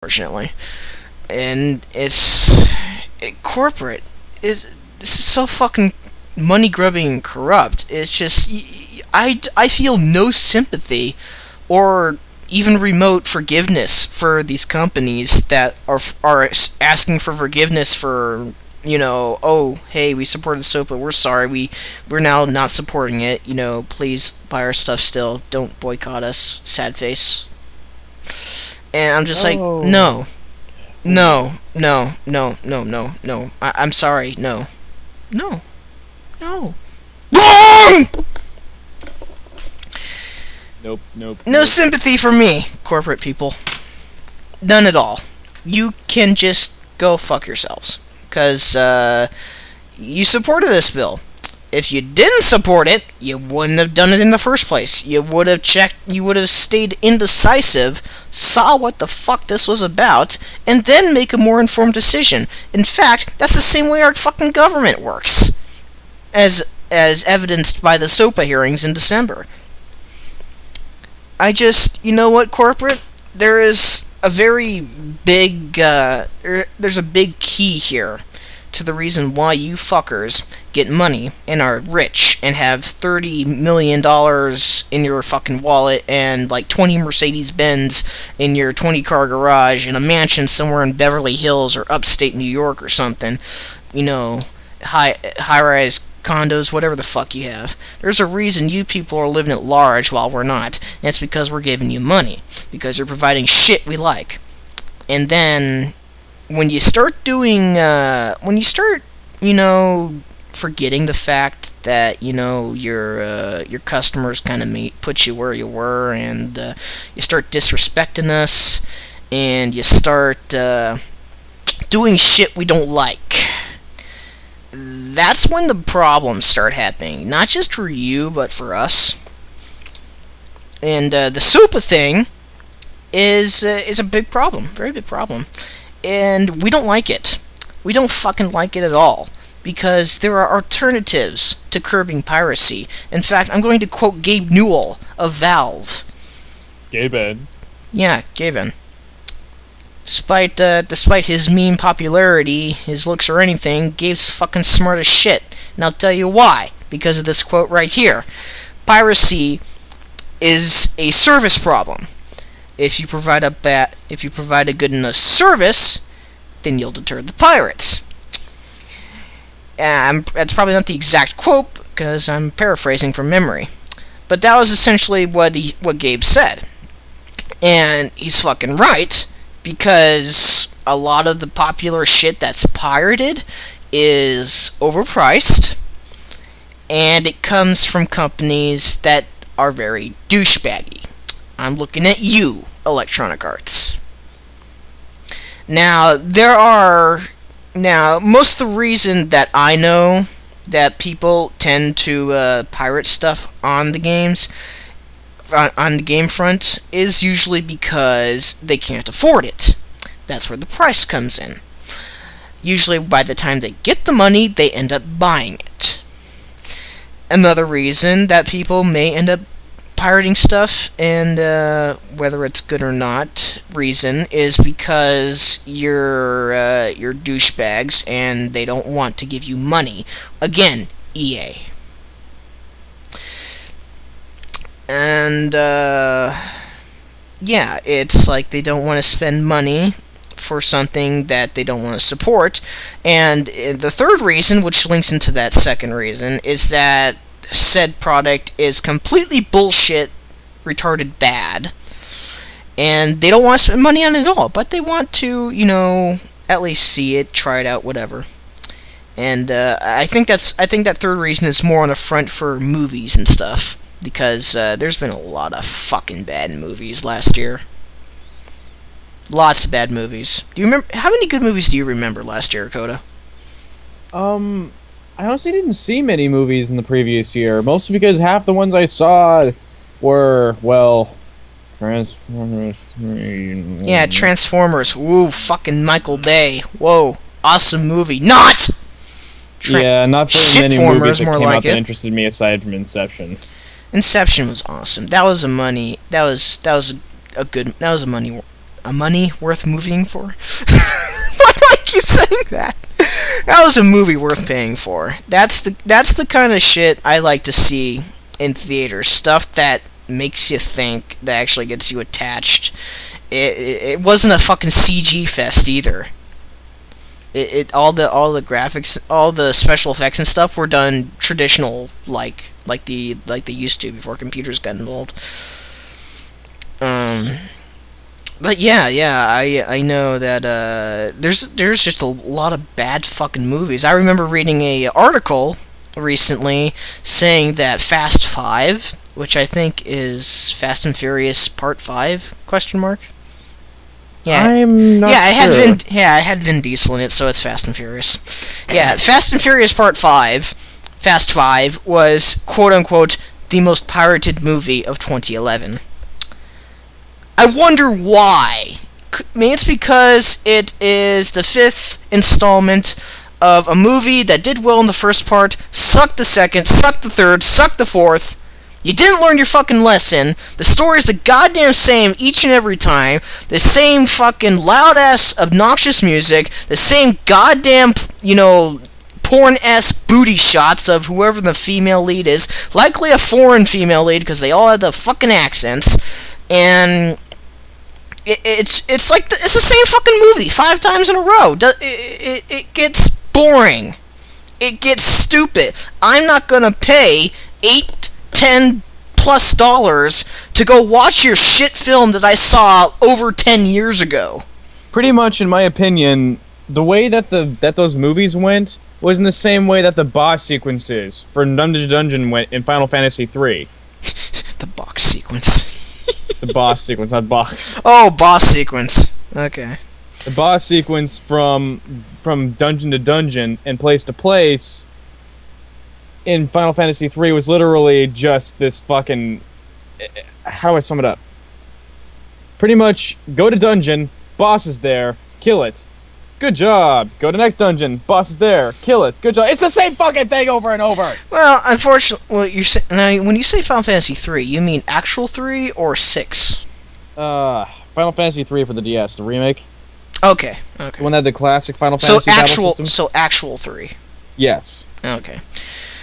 unfortunately. And it's corporate. This is so fucking money grubbing and corrupt. It's just I feel no sympathy or even remote forgiveness for these companies that are asking for forgiveness for, oh, hey, we supported SOPA, we're sorry, we're now not supporting it, please buy our stuff still, don't boycott us, sad face. And I'm just like, no, no, no, no, no, no, no, I'm sorry, no, no, no, wrong! Nope. No sympathy for me, corporate people. None at all. You can just go fuck yourselves. Because, you supported this bill. If you didn't support it, you wouldn't have done it in the first place. You would have checked, you would have stayed indecisive, saw what the fuck this was about, and then make a more informed decision. In fact, that's the same way our fucking government works. As evidenced by the SOPA hearings in December. You know what, corporate? There is a very big, there's a big key here to the reason why you fuckers get money and are rich and have $30 million in your fucking wallet and like 20 Mercedes-Benz in your 20-car garage and a mansion somewhere in Beverly Hills or upstate New York or something. High-rise condos, whatever the fuck you have. There's a reason you people are living at large while we're not, and it's because we're giving you money, because you're providing shit we like. And then, when you start forgetting the fact that, your customers kind of put you where you were, and you start disrespecting us, and you start doing shit we don't like, that's when the problems start happening. Not just for you, but for us. And the SOPA thing is a big problem. Very big problem. And we don't like it. We don't fucking like it at all. Because there are alternatives to curbing piracy. In fact, I'm going to quote Gabe Newell of Valve. Gaben. Yeah, Gaben. Despite his meme popularity, his looks or anything, Gabe's fucking smart as shit. And I'll tell you why. Because of this quote right here. Piracy is a service problem. If you provide a good enough service, then you'll deter the pirates. That's probably not the exact quote, because I'm paraphrasing from memory. But that was essentially what Gabe said. And he's fucking right. Because a lot of the popular shit that's pirated is overpriced, and it comes from companies that are very douchebaggy. I'm looking at you, Electronic Arts. Now, most of the reason that I know that people tend to pirate stuff on the games, on the game front, is usually because they can't afford it. That's where the price comes in. Usually by the time they get the money, they end up buying it. Another reason that people may end up pirating stuff, and whether it's good or not reason, is because you're douchebags and they don't want to give you money. Again, EA. And, yeah, it's like they don't want to spend money for something that they don't want to support. And the third reason, which links into that second reason, is that said product is completely bullshit, retarded bad. And they don't want to spend money on it at all, but they want to, at least see it, try it out, whatever. And I think that third reason is more on the front for movies and stuff. Because there's been a lot of fucking bad movies last year. Lots of bad movies. Do you remember? How many good movies do you remember last year, Coda? I honestly didn't see many movies in the previous year. Mostly because half the ones I saw were, well, Transformers. Yeah, Transformers. Woo, fucking Michael Bay. Whoa, awesome movie. Not! Not very many movies that came out that it. interested me aside from Inception. Inception was awesome. That was a money a money worth moving for. Why do I keep saying that? That was a movie worth paying for. That's the kind of shit I like to see in theaters. Stuff that makes you think, that actually gets you attached. It wasn't a fucking CG fest either. All the graphics, all the special effects and stuff were done traditional, like they used to before computers got involved. But yeah, I know that there's just a lot of bad fucking movies. I remember reading a article recently saying that Fast 5, which I think is Fast and Furious Part 5 question mark. Yeah, I'm not sure. It had Vin Diesel in it, so it's Fast and Furious. Yeah, Fast and Furious Part 5, Fast 5 was quote unquote the most pirated movie of 2011. I wonder why. Maybe it's because it is the 5th installment of a movie that did well in the first part, sucked the second, sucked the third, sucked the fourth. You didn't learn your fucking lesson. The story's the goddamn same each and every time. The same fucking loud-ass, obnoxious music. The same goddamn, porn-esque booty shots of whoever the female lead is. Likely a foreign female lead, because they all have the fucking accents. And it's like it's the same fucking movie 5 times in a row. It gets boring. It gets stupid. I'm not gonna pay $8-10+ to go watch your shit film that I saw over 10 years ago. Pretty much, in my opinion, the way that those movies went was in the same way that the boss sequences for Dungeon to Dungeon went in Final Fantasy III. The box sequence. The boss sequence, not box. Oh, boss sequence. Okay. The boss sequence from dungeon to dungeon and place to place in Final Fantasy III was literally just this fucking... How do I sum it up? Pretty much, go to dungeon, boss is there, kill it. Good job. Go to next dungeon, boss is there, kill it. Good job. It's the same fucking thing over and over. Well, unfortunately, now when you say Final Fantasy 3, you mean actual 3 or 6? Final Fantasy 3 for the DS, the remake. Okay. The one that had the classic Final Fantasy battle system. So actual 3. Yes. Okay.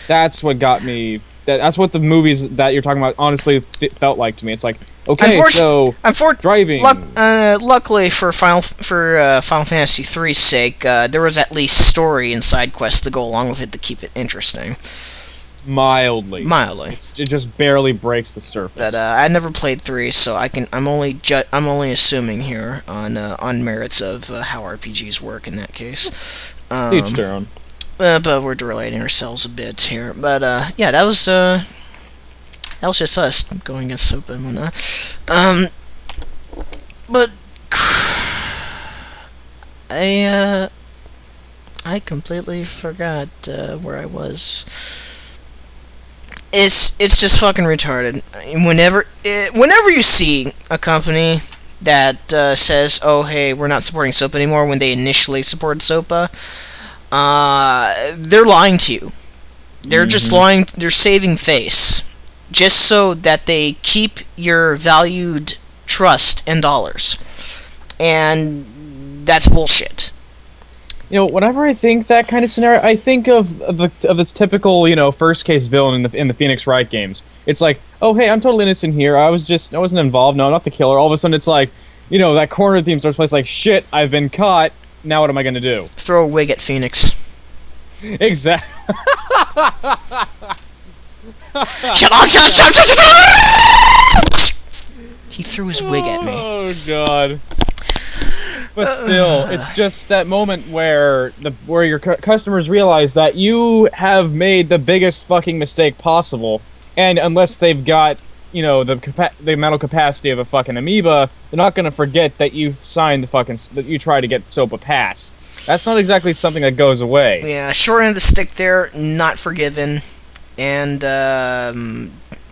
That's what got me. That's what the movies that you're talking about honestly felt like to me. It's like, okay, so driving. Luckily for Final Fantasy 3's sake, there was at least story and side quests to go along with it to keep it interesting. Mildly. It just barely breaks the surface. But I never played 3, so I'm only assuming here on merits of how RPGs work in that case. Each their own. But we're relating ourselves a bit here. But yeah, that was just us going against SOPA and whatnot. But I completely forgot where I was. It's just fucking retarded. Whenever you see a company that says, "Oh, hey, we're not supporting SOPA anymore," when they initially supported SOPA, they're lying to you. They're just lying. They're saving face, just so that they keep your valued trust and dollars, and that's bullshit. Whenever I think that kind of scenario, I think of the typical, first case villain in the Phoenix Wright games. It's like, oh hey, I'm totally innocent here. I wasn't involved. No, I'm not the killer. All of a sudden, it's like, that corner theme starts playing. Like, shit, I've been caught. Now what am I gonna do? Throw a wig at Phoenix. Exactly. Shut up! He threw his wig at me. Oh god. But still, it's just that moment where your customers realize that you have made the biggest fucking mistake possible, and unless they've got, the mental capacity of a fucking amoeba, they're not gonna forget that you've signed that you tried to get SOPA passed. That's not exactly something that goes away. Yeah, short end of the stick there, not forgiven, and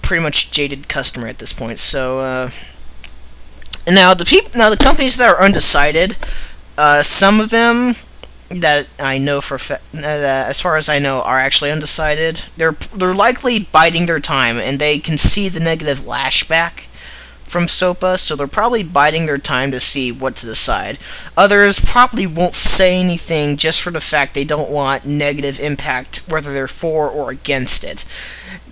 pretty much jaded customer at this point. So, now the companies that are undecided, some of them that I know as far as I know, are actually undecided. They're likely biding their time, and they can see the negative lashback from SOPA, so they're probably biding their time to see what to decide. Others probably won't say anything just for the fact they don't want negative impact, whether they're for or against it,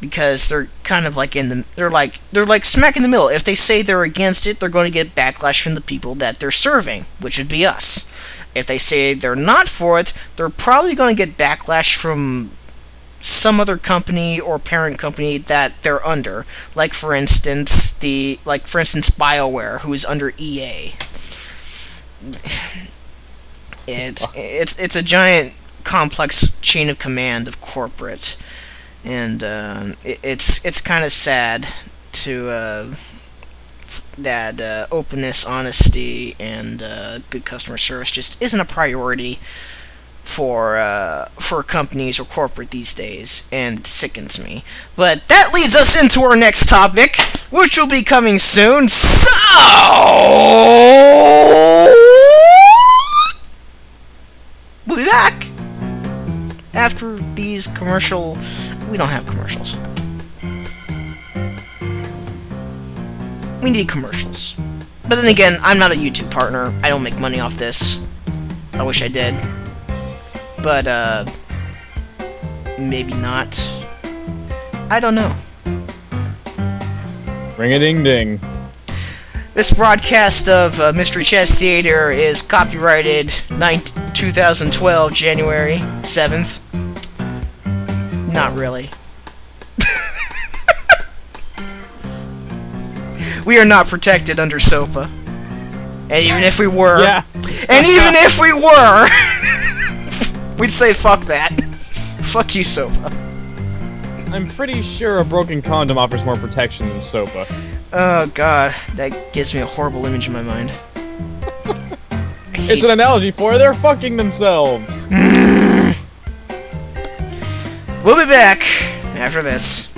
because they're kind of like they're like smack in the middle. If they say they're against it, they're going to get backlash from the people that they're serving, which would be us. If they say they're not for it, they're probably going to get backlash from some other company or parent company that they're under, like for instance BioWare, who is under EA. It's a giant complex chain of command of corporate, and it's kind of sad to that openness, honesty, and good customer service just isn't a priority for companies or corporate these days, and it sickens me. But that leads us into our next topic, which will be coming soon. So we'll be back after these commercial. We don't have commercials. We need commercials. But then again, I'm not a YouTube partner. I don't make money off this. I wish I did. But, maybe not. I don't know. Ring-a-ding-ding. This broadcast of Mystery Chess Theater is copyrighted 2012, January 7th. Not really. We are not protected under SOPA. And even if we were... Yeah. And even if we were... we'd say fuck that. Fuck you, SOPA. I'm pretty sure a broken condom offers more protection than SOPA. Oh god, that gives me a horrible image in my mind. It's an analogy for they're fucking themselves. We'll be back after this.